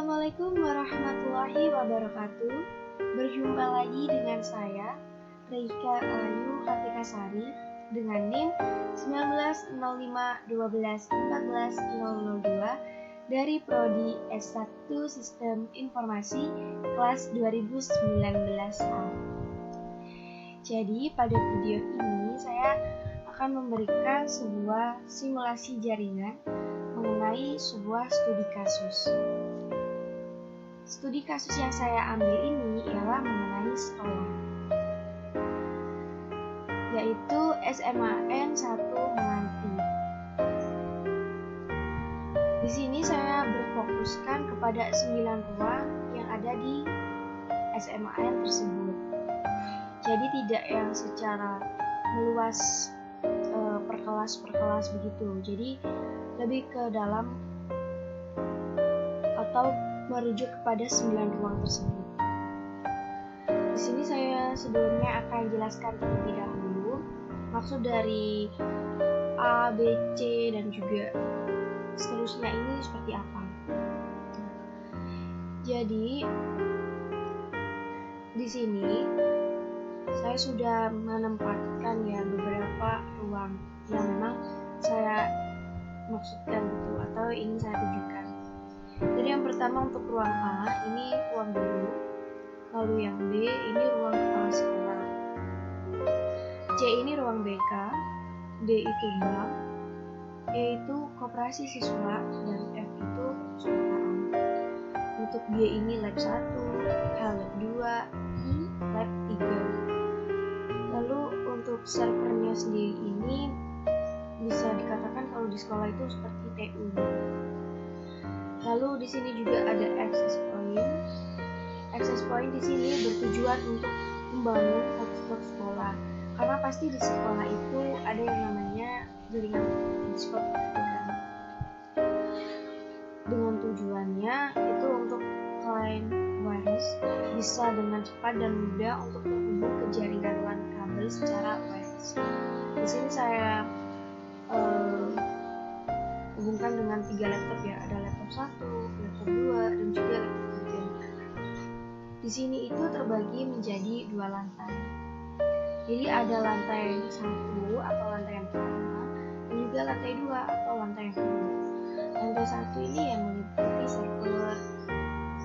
Assalamualaikum warahmatullahi wabarakatuh. Berjumpa lagi dengan saya, Reika Ayu Kartikasari, dengan NIM 190512140002 dari Prodi S1 Sistem Informasi kelas 2019A. Jadi pada video ini saya akan memberikan sebuah simulasi jaringan mengenai sebuah studi kasus. Studi kasus yang saya ambil ini ialah mengenai sekolah, yaitu SMAN 1 Menganti. Di sini saya berfokuskan kepada 9 ruang yang ada di SMAN tersebut. Jadi tidak yang secara meluas per kelas begitu. Jadi lebih ke dalam atau merujuk kepada 9 ruang tersebut. Di sini saya sebelumnya akan jelaskan terlebih dahulu maksud dari A, B, C dan juga seterusnya ini seperti apa. Jadi di sini saya sudah menempatkan ya beberapa ruang yang memang saya maksudkan gitu atau ingin saya tunjukkan. Jadi yang pertama untuk ruang A ini ruang guru, lalu yang B ini ruang kepala sekolah, C ini ruang BK, D itu bank, E itu koperasi siswa, dan F itu perpustakaan. Untuk G ini lab 1, H lab 2, I lab 3. Lalu untuk servernya sendiri ini bisa dikatakan kalau di sekolah itu seperti TU. Lalu di sini juga ada access point. Access point di sini bertujuan untuk membangun hotspot sekolah. Karena pasti di sekolah itu ada yang namanya jaringan hotspot. Dengan tujuannya itu untuk klien wireless bisa dengan cepat dan mudah untuk terhubung ke jaringan LAN kabel secara wireless. Di sini saya hubungkan dengan 3 laptop ya, ada laptop 1, laptop 2, dan juga laptop 3. Di sini itu terbagi menjadi 2 lantai. Jadi ada lantai 1 atau lantai yang pertama, dan juga lantai 2 atau lantai yang kedua. Lantai 1 ini yang meliputi server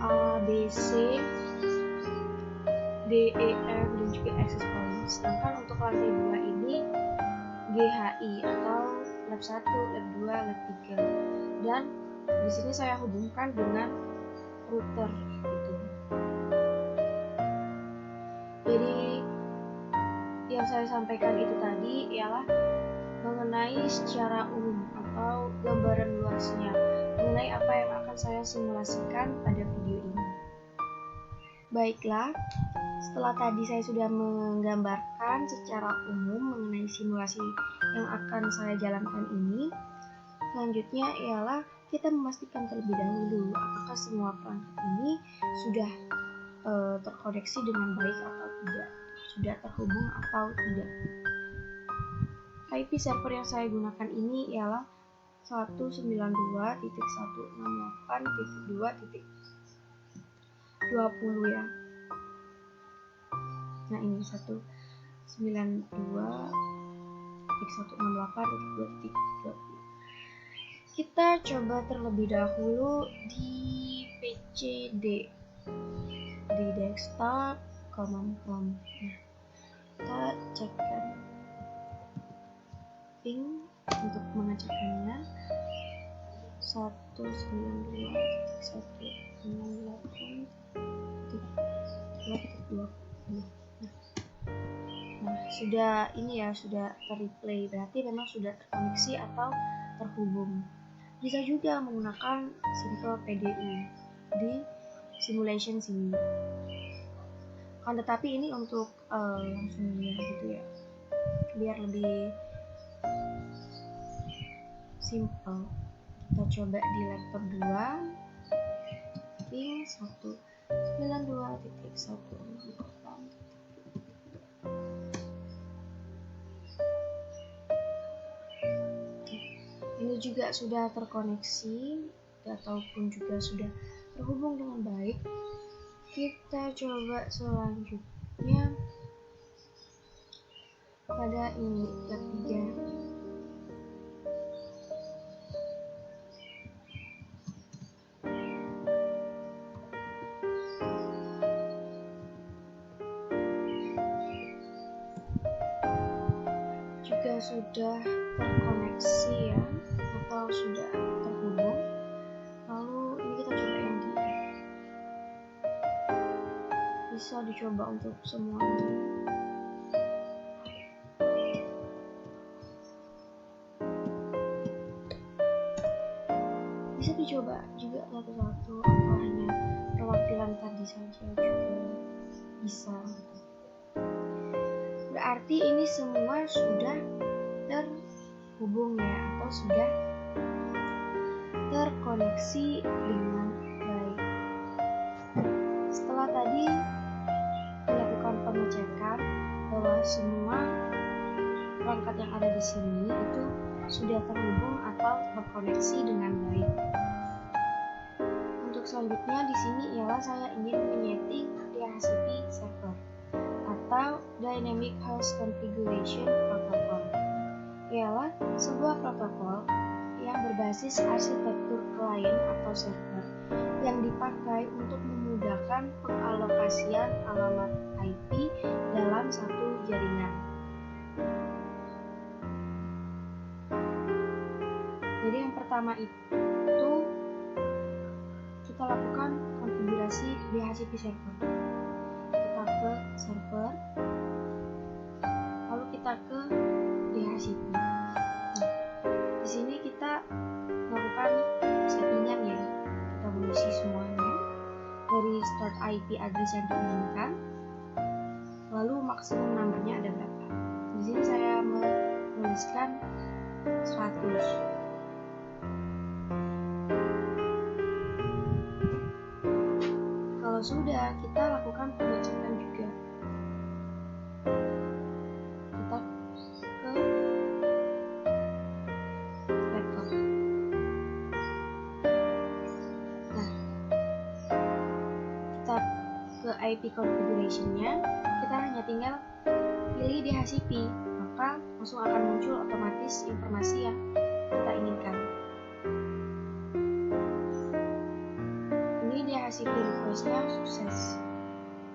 A, B, C, D, E, F, dan juga access point. Sedangkan untuk lantai 2 ini GHI atau lab 1, lab 2, lab 3. Dan di sini saya hubungkan dengan router gitu. Jadi yang saya sampaikan itu tadi ialah mengenai secara umum atau gambaran luasnya mengenai apa yang akan saya simulasikan pada video ini. Baiklah, setelah tadi saya sudah menggambarkan secara umum mengenai simulasi yang akan saya jalankan ini, selanjutnya ialah kita memastikan terlebih dahulu apakah semua perangkat ini sudah terkoneksi dengan baik atau tidak, sudah terhubung atau tidak. IP server yang saya gunakan ini ialah 192.168.2.20 ya. Nah ini 192.168.2.20. Kita coba terlebih dahulu di PCD, di desktop command prompt. Nah, kita cekkan ping untuk mengecekkannya 192.168.2.20. Nah, sudah ini ya, sudah terreplay, berarti memang sudah terkoneksi atau terhubung. Bisa juga menggunakan simple PDU di simulation sini. Tetapi ini untuk langsung gitu ya, biar lebih simple. Kita coba di laptop 2 ping 192.168. Ini juga sudah terkoneksi ataupun juga sudah terhubung dengan baik, kita coba selanjutnya pada ini lab 3. Juga sudah terkoneksi ya, atau sudah terhubung. Lalu ini kita coba yang di bisa dicoba untuk semuanya. Bisa dicoba juga satu-satu atau hanya perwakilan tadi saja juga bisa. Berarti ini semua sudah terhubung ya, atau sudah terkoneksi dengan baik. Setelah tadi dilakukan pengecekan bahwa semua perangkat yang ada di sini itu sudah terhubung atau terkoneksi dengan baik. Untuk selanjutnya di sini ialah saya ingin menyeting DHCP server atau Dynamic Host Configuration Protocol. Ialah sebuah protokol yang berbasis arsitektur klien atau server yang dipakai untuk memudahkan pengalokasian alamat IP dalam satu jaringan. Jadi yang pertama itu kita lakukan konfigurasi DHCP server. Kita ke server, lalu kita ke DHCP. Nah, di sini kita melakukan settingan ya. Kita mengisi semuanya dari start IP address yang diinginkan, lalu maksimum numbernya ada berapa. Di sini saya menuliskan 100. Kalau sudah, kita lakukan pengecekan juga. Kita ke laptop. Nah, kita ke IP configuration-nya, kita hanya tinggal pilih DHCP, maka langsung akan muncul otomatis informasi yang kita inginkan. DHCP request-nya sukses.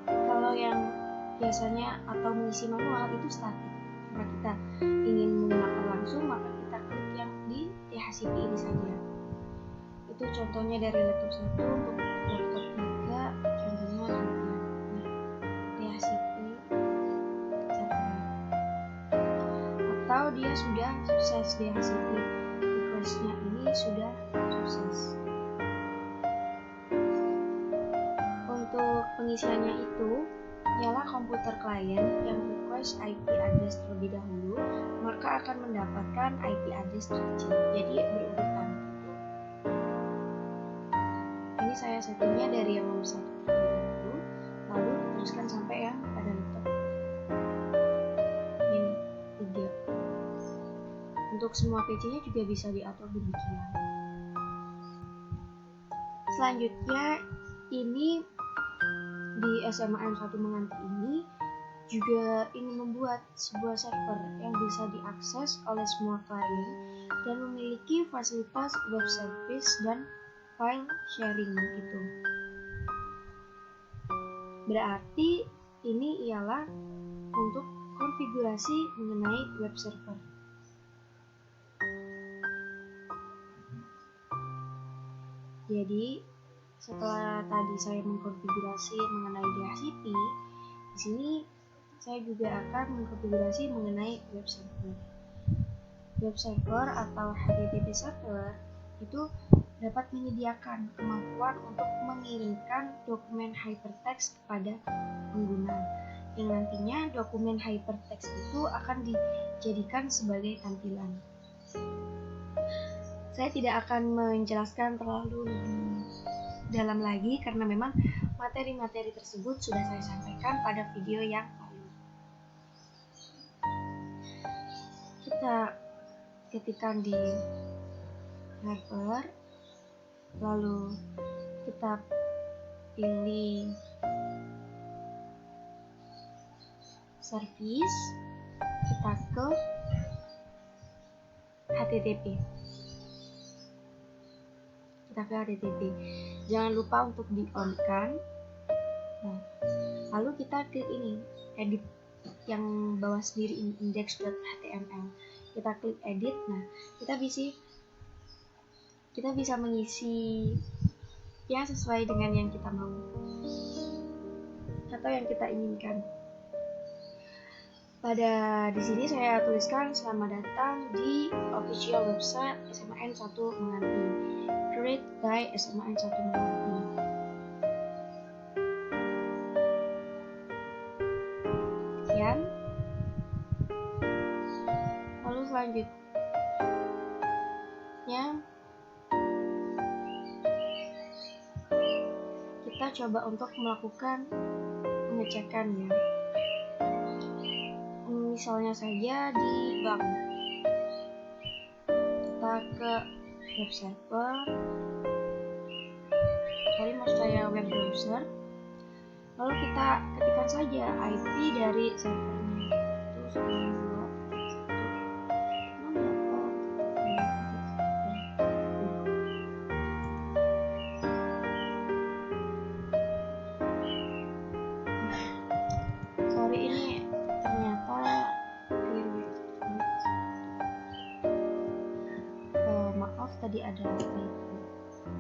Kalau yang biasanya atau mengisi manual itu statik. Karena kita ingin menggunakan langsung, maka kita klik yang di DHCP ini saja. Itu contohnya dari laptop 1, untuk laptop 3 contohnya demikian. Nah, DHCP server. Atau dia sudah sukses, DHCP request-nya ini sudah sukses. Pengisiannya itu ialah komputer klien yang request IP address terlebih dahulu, maka akan mendapatkan IP address terkecil, jadi berurutan. Ini saya settingnya dari yang nomor 1 dulu, lalu teruskan sampai yang pada laptop ini 3. Untuk semua PC-nya juga bisa diatur demikian. Selanjutnya ini di SMAN1 Menganti ini juga ingin membuat sebuah server yang bisa diakses oleh semua klien dan memiliki fasilitas web service dan file sharing gitu. Berarti ini ialah untuk konfigurasi mengenai web server. Jadi setelah tadi saya mengkonfigurasi mengenai DHCP, di sini saya juga akan mengkonfigurasi mengenai web server. Web server atau HTTP server itu dapat menyediakan kemampuan untuk mengirimkan dokumen hypertext kepada pengguna, yang nantinya dokumen hypertext itu akan dijadikan sebagai tampilan. Saya tidak akan menjelaskan terlalu dalam lagi karena memang materi-materi tersebut sudah saya sampaikan pada video yang lalu. Kita ketikkan di server, lalu kita pilih service, kita ke HTTP. Jangan lupa untuk di on kan. Nah, lalu kita klik ini, edit yang bawah sendiri ini, index.html. Kita klik edit. Nah, kita bisa mengisi yang sesuai dengan yang kita mau atau yang kita inginkan. Di sini saya tuliskan selamat datang di official website SMAN 1 Menganti, created by SMAN 1 Menganti. Sekian. Lalu selanjutnya kita coba untuk melakukan pengecekan ya. Misalnya saja di bank, kita ke web server, maksud saya web browser, lalu kita ketikkan saja IP dari servernya, itu 92.168. Sorry, ini ternyata maaf tadi ada typo.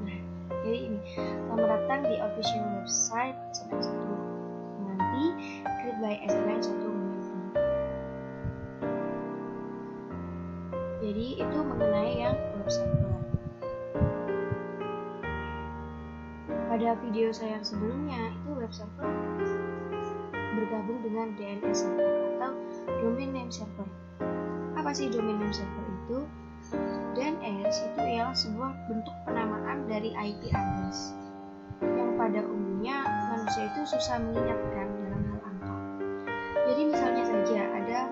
Nah, jadi ini selamat datang di official website SMAN 1 Menganti, created by SMAN 1 Menganti. Jadi itu mengenai yang web server. Pada video saya sebelumnya itu web server bergabung dengan DNS server atau domain name server. Apa sih domain name server itu? DNS itu ialah sebuah bentuk penamaan dari IP address yang pada umumnya manusia itu susah mengingatkan dalam hal angka. Jadi misalnya saja ada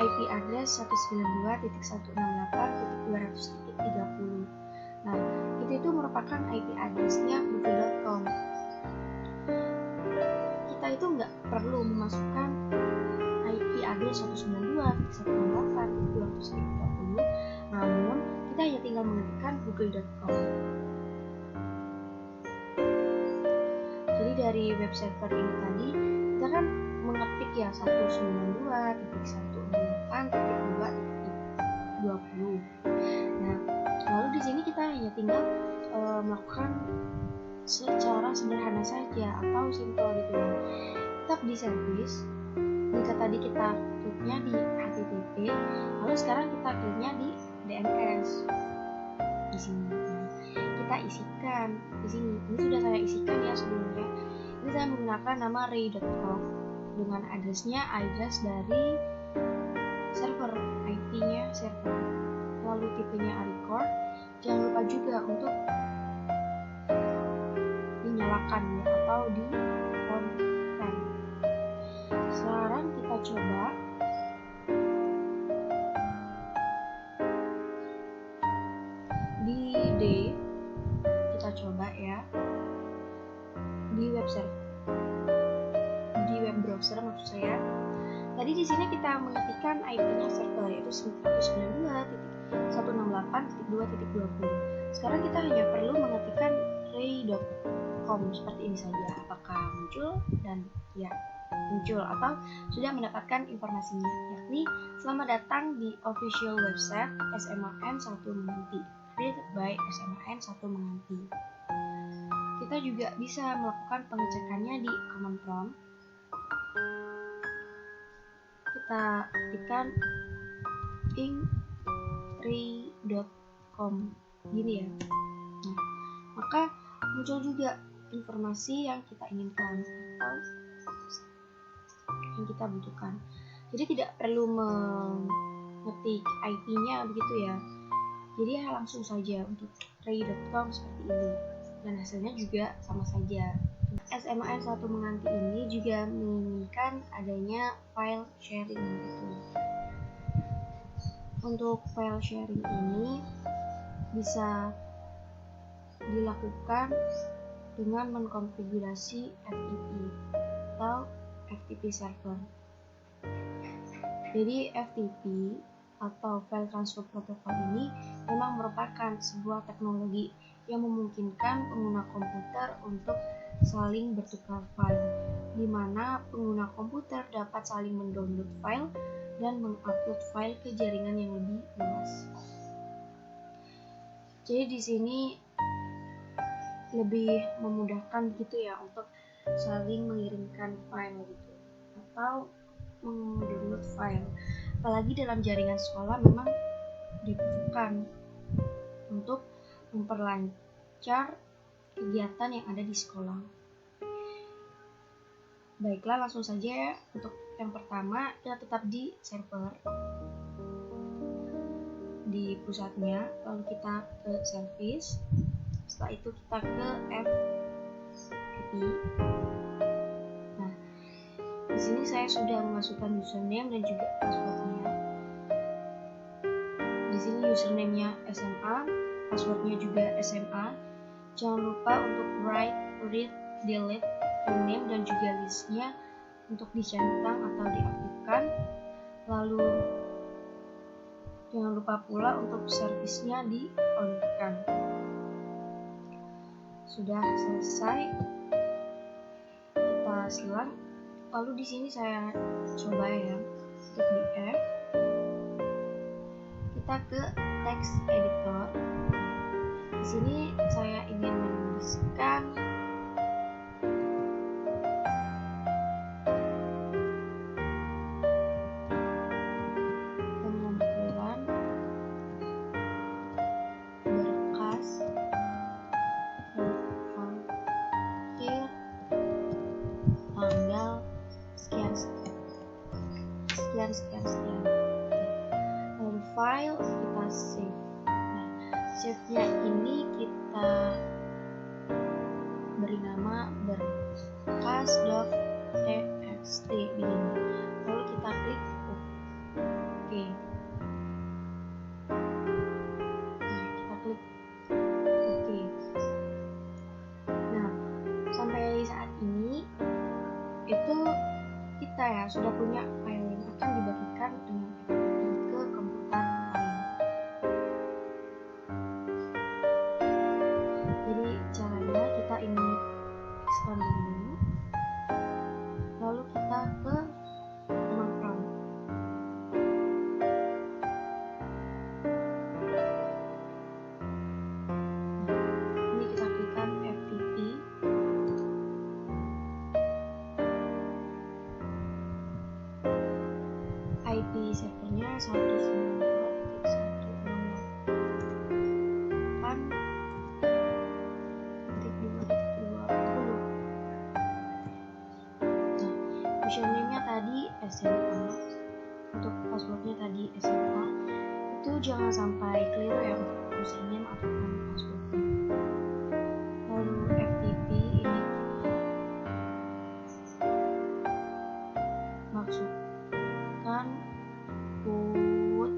IP address 192.168.200.30. Nah, itu merupakan IP addressnya google.com. Kita itu nggak perlu memasukkan IP address 192.168.200.30, namun kita hanya tinggal mengetikkan google.com. Jadi dari web server ini tadi kita kan mengetik ya 192.168.2.20. Nah, lalu di sini kita hanya tinggal melakukan secara sederhana saja atau simple gitu ya. Tetap di service. Jika tadi kita kliknya di HTTP, lalu sekarang kita kliknya di DNS. Di sini kita isikan di sini. Ini sudah saya isikan ya sebelumnya. Ini saya menggunakan nama ray.com dengan address dari server, IP-nya server, lalu tipenya record. Jangan lupa juga untuk dinyalakan ya atau di on kan. Sekarang kita coba di D, kita coba ya di web server, di web browser maksud saya. Tadi di sini kita mengetikkan IP-nya server yaitu 192.168.2.20. Sekarang kita hanya perlu mengetikkan ray.com seperti ini saja. Apakah muncul? Dan ya, muncul atau sudah mendapatkan informasinya, yakni selamat datang di official website SMAN 1 Menganti, created by SMAN 1 Menganti. Kita juga bisa melakukan pengecekannya di command prompt. Kita ketikkan ray.com gini ya. Nah, maka muncul juga informasi yang kita inginkan atau yang kita butuhkan. Jadi tidak perlu mengetik IP-nya begitu ya. Jadi langsung saja untuk ray.com seperti ini. Dan hasilnya juga sama saja. SMAN 1 Menganti ini juga menginginkan adanya file sharing gitu. Untuk file sharing ini bisa dilakukan dengan mengkonfigurasi FTP atau FTP server. Jadi FTP atau File Transfer Protocol ini memang merupakan sebuah teknologi yang memungkinkan pengguna komputer untuk saling bertukar file, di mana pengguna komputer dapat saling mendownload file dan mengupload file ke jaringan yang lebih luas. Jadi di sini lebih memudahkan gitu ya untuk saling mengirimkan file gitu atau mendownload file. Apalagi dalam jaringan sekolah memang dibutuhkan untuk memperlancar kegiatan yang ada di sekolah. Baiklah, langsung saja ya. Untuk yang pertama, kita tetap di server, di pusatnya, lalu kita ke service. Setelah itu kita ke FTP. Nah, di sini saya sudah memasukkan username dan juga passwordnya. Di sini username-nya SMA, passwordnya juga SMA. Jangan lupa untuk write, read, delete, rename dan juga listnya untuk dicentang atau diaktifkan. Lalu jangan lupa pula untuk servisnya di-on-kan. Sudah selesai, kita selang. Lalu di sini saya coba ya untuk di F. Kita ke text editor. Di sini saya ingin menuliskan pengumpulan berkas parkir tanggal sekian. Lalu file kita save. Nah, save-nya ini kita beri nama berkas.txt begini. Lalu kita klik OK. Nah, kita klik OK. Nah, sampai saat ini itu kita ya sudah punya file yang akan dibagikan dengan FTP ke komputer lain. Jadi caranya kita ini expand dulu, lalu kita ke command prompt. Ini kita klikkan FTP. IP servernya 192.168.2.20. Username-nya tadi SMA, untuk passwordnya tadi SMA. Itu jangan sampai keliru ya untuk username ataupun passwordnya. Lalu FTP ini maksudkan put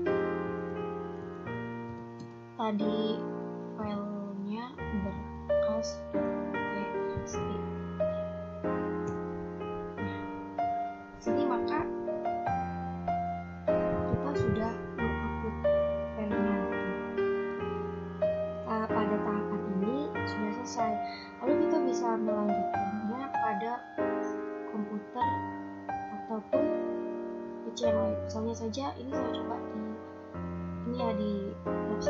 tadi filenya berkas.txt. Sini maka kita sudah mengupload filenya. Pada tahapan ini sudah selesai. Lalu kita bisa melanjutkannya pada komputer ataupun PC yang lain. Misalnya saja ini saya coba di lab 1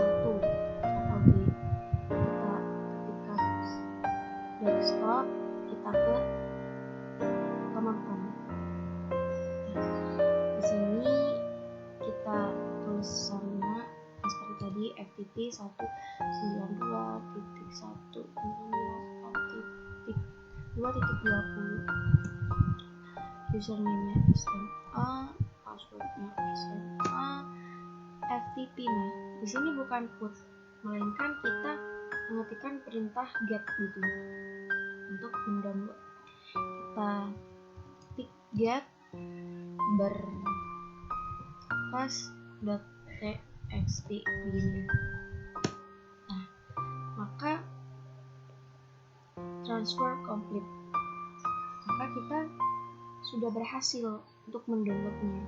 atau kita ketikkan desktop, kita ke command prompt. Di sini kita tulis sama seperti tadi FTP 192.168.2.20. Username-nya SMA, passwordnya SMA, FTP. Nah, di sini bukan put, melainkan kita mengetikkan perintah get gitu untuk mendownload. Kita tik get berkas.txt begini. Nah, maka transfer complete. Maka kita sudah berhasil untuk mendownloadnya.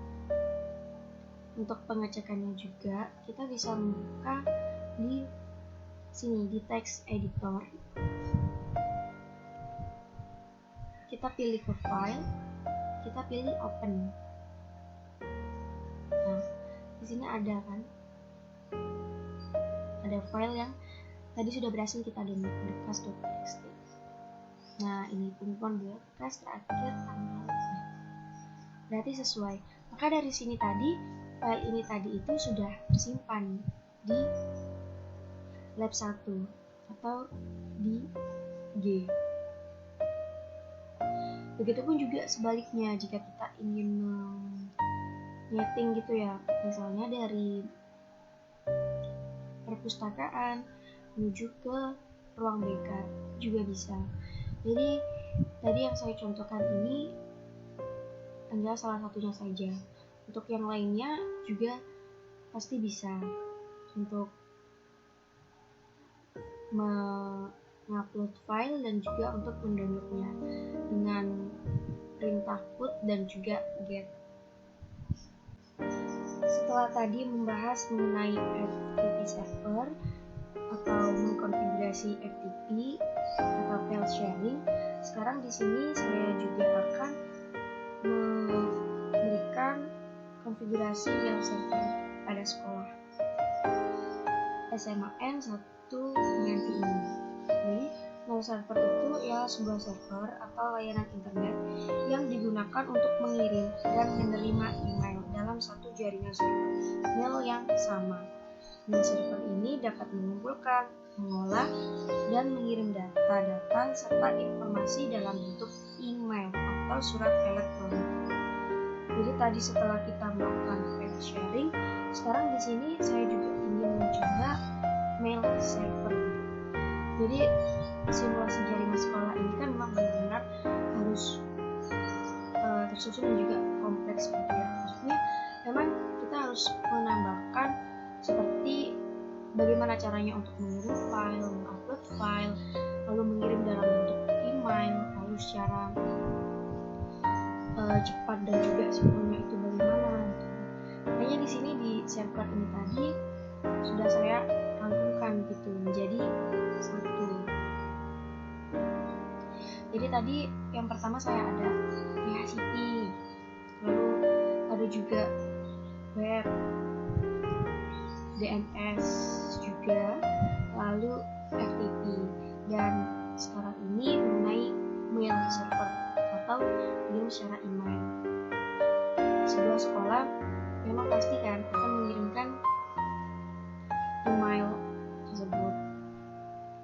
Untuk pengecekannya juga kita bisa membuka di sini di text editor. Kita pilih ke file, kita pilih open. Nah, di sini ada kan? Ada file yang tadi sudah berhasil kita download, berkas.txt. Nah, ini pengumuman berkas terakhir tanggal. Berarti sesuai. Maka dari sini tadi, file ini tadi itu sudah tersimpan di lab 1 atau di G. Begitupun juga sebaliknya jika kita ingin nyeting gitu ya, misalnya dari perpustakaan menuju ke ruang BK juga bisa. Jadi tadi yang saya contohkan ini hanya salah satunya saja. Untuk yang lainnya juga pasti bisa untuk mengupload file dan juga untuk mendownloadnya dengan perintah put dan juga get. Setelah tadi membahas mengenai FTP server atau mengkonfigurasi FTP atau file sharing, sekarang di sini saya juga akan memberikan konfigurasi mail server pada sekolah SMAN 1 Penganti ini. Jadi, mail server itu ya sebuah server atau layanan internet yang digunakan untuk mengirim dan menerima email dalam satu jaringan server mail yang sama. Mail server ini dapat mengumpulkan, mengolah, dan mengirim data-data serta informasi dalam bentuk email atau surat elektronik. Jadi tadi setelah kita melakukan file sharing, sekarang di sini saya juga ingin mencoba mail server. Jadi simulasi jaringan sekolah ini kan memang benar-benar harus tersusun dan juga kompleks gitu ya. Maksudnya memang kita harus menambahkan seperti bagaimana caranya untuk mengirim file, mengupload file, lalu mengirim dalam bentuk email, lalu secara cepat dan juga sempurna itu bagaimana. Makanya di sini di server ini tadi sudah saya rangkumkan gitu menjadi satu. Jadi tadi yang pertama saya ada DHCP, lalu ada juga web, DNS juga, lalu FTP, dan sekarang ini mengenai mail server atau kirim secara email. Sebuah sekolah memang pasti kan akan mengirimkan email tersebut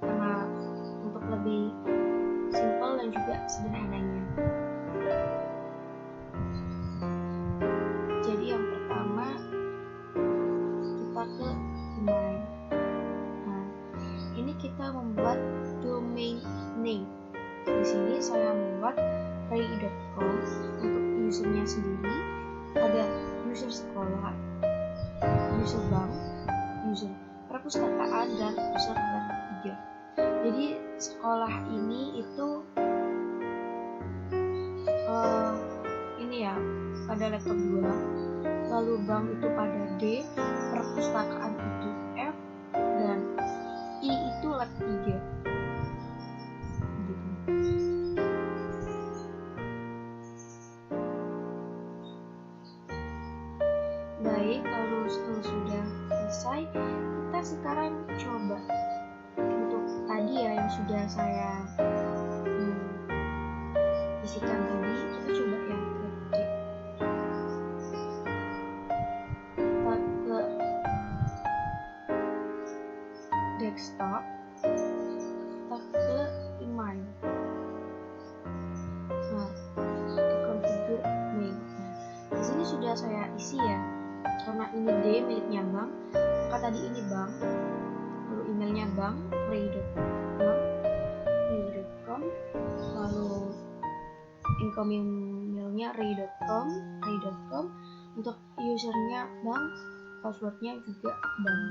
karena untuk lebih simpel dan juga sederhananya. Jadi yang pertama kita ke email. Nah, ini kita membuat domain name. Di sini saya membuat ray.com untuk usernya sendiri. Ada user sekolah, user bank, user perpustakaan, dan user web 3. Jadi sekolah ini itu ini ya pada laptop 2, lalu bank itu pada D, perpustakaan itu F, dan I itu lab 3 gitu. Baik, kalau sudah selesai, kita sekarang coba untuk tadi ya yang sudah saya isikan tadi, kita coba yang ke D. Kita ke desktop, kita ke email. Nah, ke configure mail. Nah, di sini sudah saya isi ya. Karena ini D miliknya bank, maka tadi ini bank, lalu emailnya bank, ray.com, lalu incoming mailnya ray.com, untuk usernya bank, passwordnya juga bank.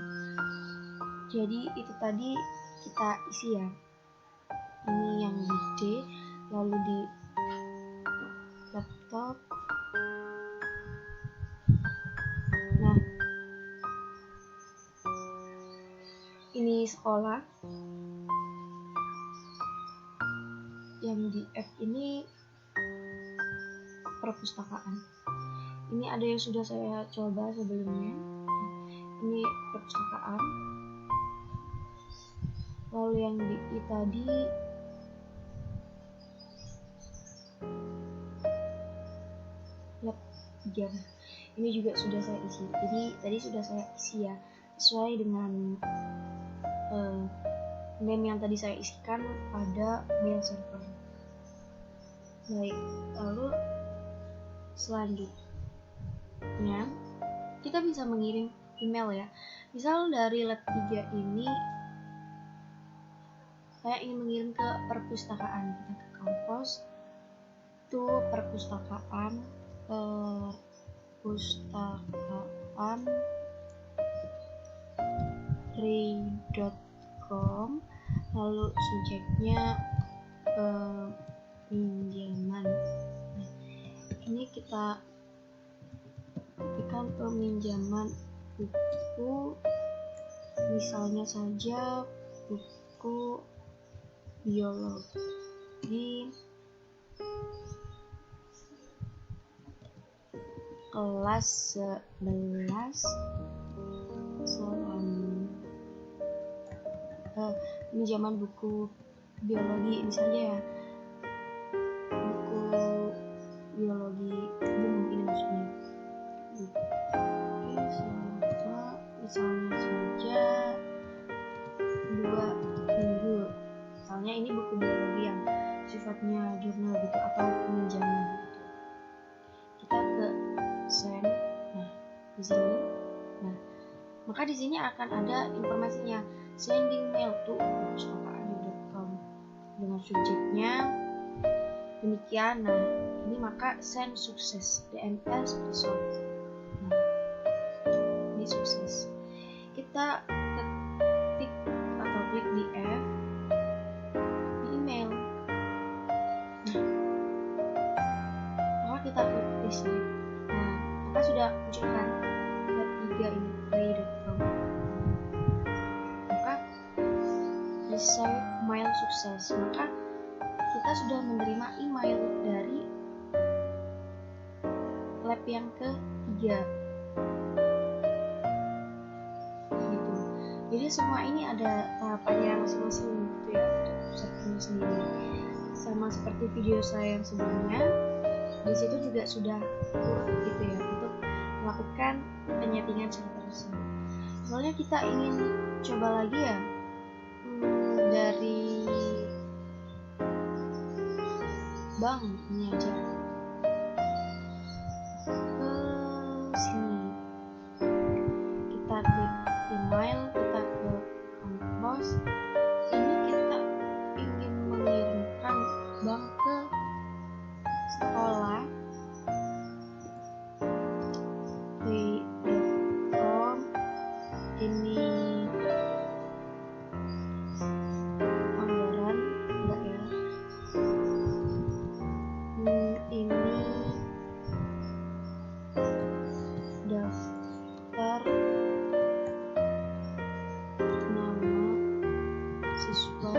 Jadi itu tadi kita isi ya. ini yang di D, lalu di laptop. Nah, ini sekolah. Yang di F ini perpustakaan. Ini ada yang sudah saya coba sebelumnya. Ini perpustakaan. Lalu yang di I tadi lab 3. Ini juga sudah saya isi. Jadi tadi sudah saya isi ya, sesuai dengan name yang tadi saya isikan pada mail server. Baik, lalu selanjutnya kita bisa mengirim email ya. Misal dari lab 3 ini saya ingin mengirim ke perpustakaan, kita ke kampus itu perpustakaan ray.com, lalu subjeknya pinjaman. Nah, ini kita ketikkan peminjaman buku, misalnya saja buku biologi kelas 11 pinjaman buku biologi ini saja ya, buku biologi umum ini maksudnya. Oke, misalnya saja 2 minggu, misalnya ini buku biologi yang sifatnya jurnal gitu atau pinjaman gitu. Kita ke send, nah di sini, nah maka di sini akan ada informasinya, sending mail to perpustakaan.com dengan subjeknya demikian. Nah ini maka send sukses, DNS result. Nah ini sukses. Kita ketik atau klik di F di email. Nah maka kita klik receive. Nah maka sudah munculkan web 3 ini ray.com. Maka receive mail sukses, maka kita sudah menerima email dari lab yang ketiga gitu. Jadi semua ini ada tahapannya masing-masing gitu ya, untuk setting sendiri. Sama seperti video saya yang sebelumnya, di situ juga sudah turut gitu ya untuk melakukan penyetingan server tersebut. Misalnya kita ingin coba lagi ya, dari bank ini aja ke sini, kita klik email, kita ke kampus. Ini kita ingin mengirimkan bank ke sekolah ray.com. Ini anggaran enggak ya, ini daftar nama siswa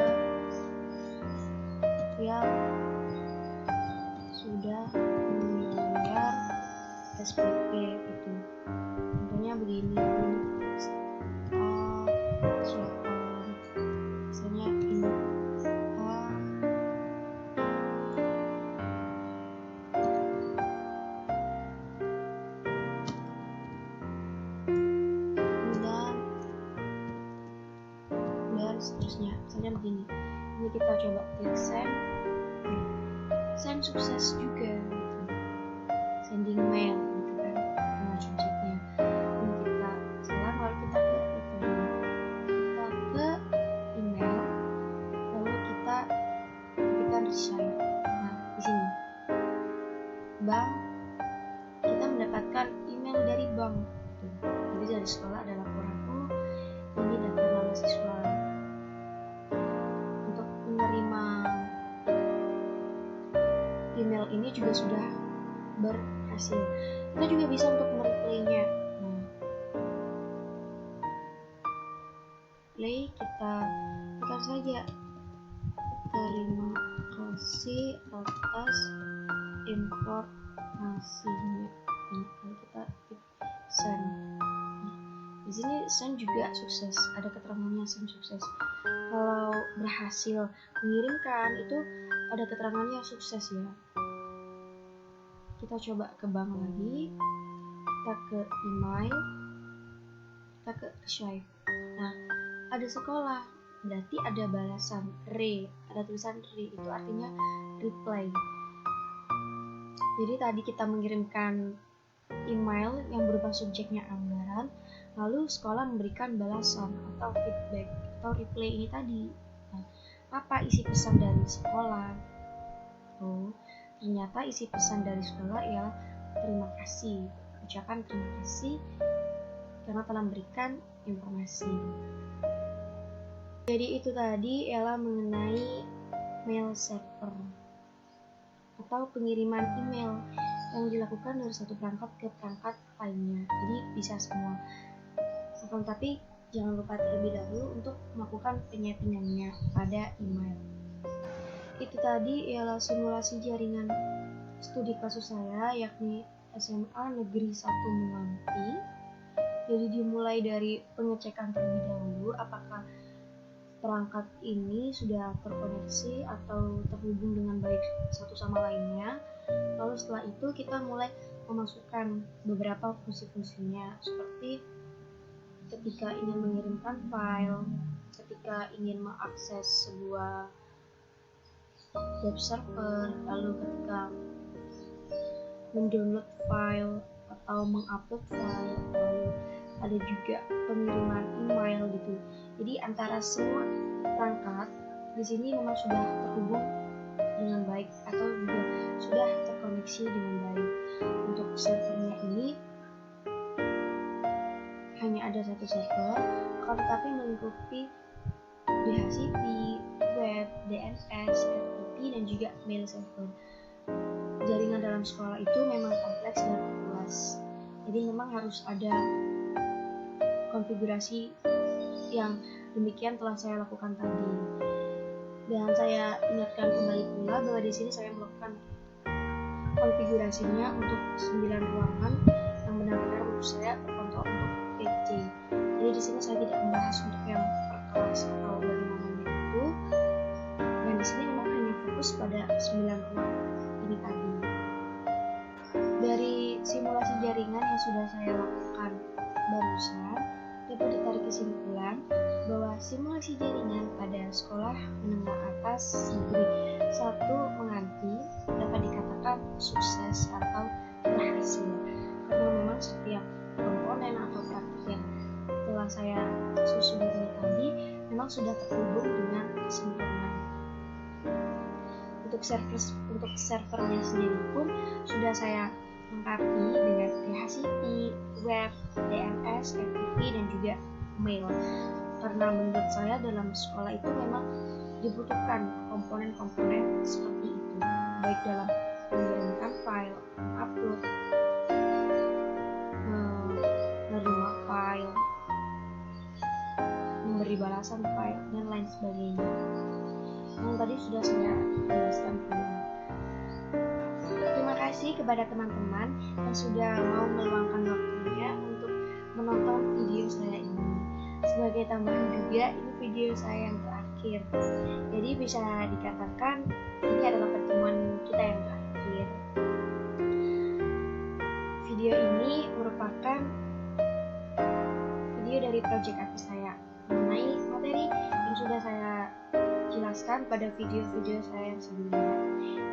yang sudah membayar SPP itu. Contohnya begini, siapa, misalnya ini A, dan seterusnya. Misalnya begini, ini kita coba klik send. Send sukses juga gitu. Sending mail gitu kan dengan subjeknya. Ini kita selang, lalu kita ke email, lalu kita ketikkan receive. Nah di sini bank, kita mendapatkan email dari bank gitu. Jadi dari sekolah ada laporanku, ini daftar nama siswa. Untuk menerima juga sudah berhasil. Kita juga bisa untuk mereplaynya. Nah, play, kita tekan saja terima kasih atas informasinya. Kita klik send. Di sini send juga sukses, ada keterangannya send sukses. Kalau berhasil mengirimkan itu ada keterangannya sukses ya. Kita coba ke bank lagi, kita ke email, kita ke swipe. Nah, ada sekolah, berarti ada balasan ada tulisan itu artinya reply. Jadi tadi kita mengirimkan email yang berupa subjeknya anggaran, lalu sekolah memberikan balasan atau feedback atau reply ini tadi. Nah, apa isi pesan dari sekolah? Oh, ternyata isi pesan dari sekolah ialah terima kasih, ucapan terima kasih karena telah memberikan informasi. Jadi itu tadi ialah mengenai mail server atau pengiriman email yang dilakukan dari satu perangkat ke perangkat lainnya. Jadi bisa semua. Akan tapi jangan lupa terlebih dahulu untuk melakukan penyetingannya pada email. Itu tadi ialah simulasi jaringan studi kasus saya, yakni SMA Negeri 1 Menganti. Jadi dimulai dari pengecekan terlebih dahulu apakah perangkat ini sudah terkoneksi atau terhubung dengan baik satu sama lainnya. Lalu setelah itu kita mulai memasukkan beberapa fungsi-fungsinya, seperti ketika ingin mengirimkan file, ketika ingin mengakses sebuah web server, lalu ketika mendownload file atau mengupload file, lalu ada juga pengiriman email gitu. Jadi antara semua perangkat di sini memang sudah terhubung dengan baik atau juga sudah terkoneksi dengan baik. Untuk servernya ini hanya ada satu server, akan tetapi melingkupi DHCP, web, DNS, FTP, dan juga mail server. Jaringan dalam sekolah itu memang kompleks dan luas, jadi memang harus ada konfigurasi yang demikian telah saya lakukan tadi. Dan saya ingatkan kembali pula bahwa di sini saya melakukan konfigurasinya untuk 9 ruangan yang benar-benar menurut saya berkontrol untuk PC. Jadi di sini saya tidak membahas untuk yang per kelas atau bagaimananya itu. Dan di sini memang hanya fokus pada 9 ruangan ini tadi. Dari simulasi jaringan yang sudah saya lakukan barusan, dapat ditarik kesimpulan bahwa simulasi jaringan pada sekolah menengah atas negeri 1 Menganti dapat dikatakan sukses atau berhasil, karena memang setiap komponen atau praktik yang telah saya susun ini tadi memang sudah terhubung dengan sempurna. Untuk servernya sendiri pun sudah saya lengkapi dengan DHCP, web, DNS, FTP, dan juga mail. Karena menurut saya dalam sekolah itu memang dibutuhkan komponen-komponen seperti itu, baik dalam mengirimkan file, upload, menerima file, memberi balasan file, dan lain sebagainya. Yang tadi sudah saya jelaskan dulu. Terima kasih kepada teman-teman yang sudah mau meluangkan waktunya untuk menonton video saya ini. Sebagai tambahan juga, ini video saya yang terakhir. Jadi bisa dikatakan ini adalah pertemuan kita yang terakhir. Video ini merupakan video dari project aku saya mengenai materi yang sudah saya jelaskan pada video-video saya yang sebelumnya.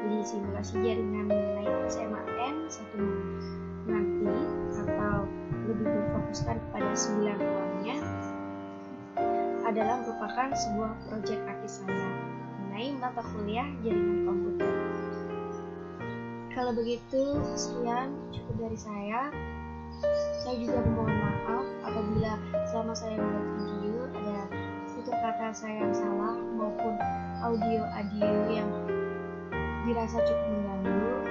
Jadi simulasi jaringan mengenai SMAN 1 Menganti atau lebih berfokuskan kepada 9 ruangnya adalah merupakan sebuah proyek akhir saya mengenai mata kuliah jaringan komputer. Kalau begitu, sekian cukup dari saya. Saya juga memohon maaf apabila selama saya membuat video ada tutur kata saya yang salah maupun audio yang dirasa cukup mengganggu.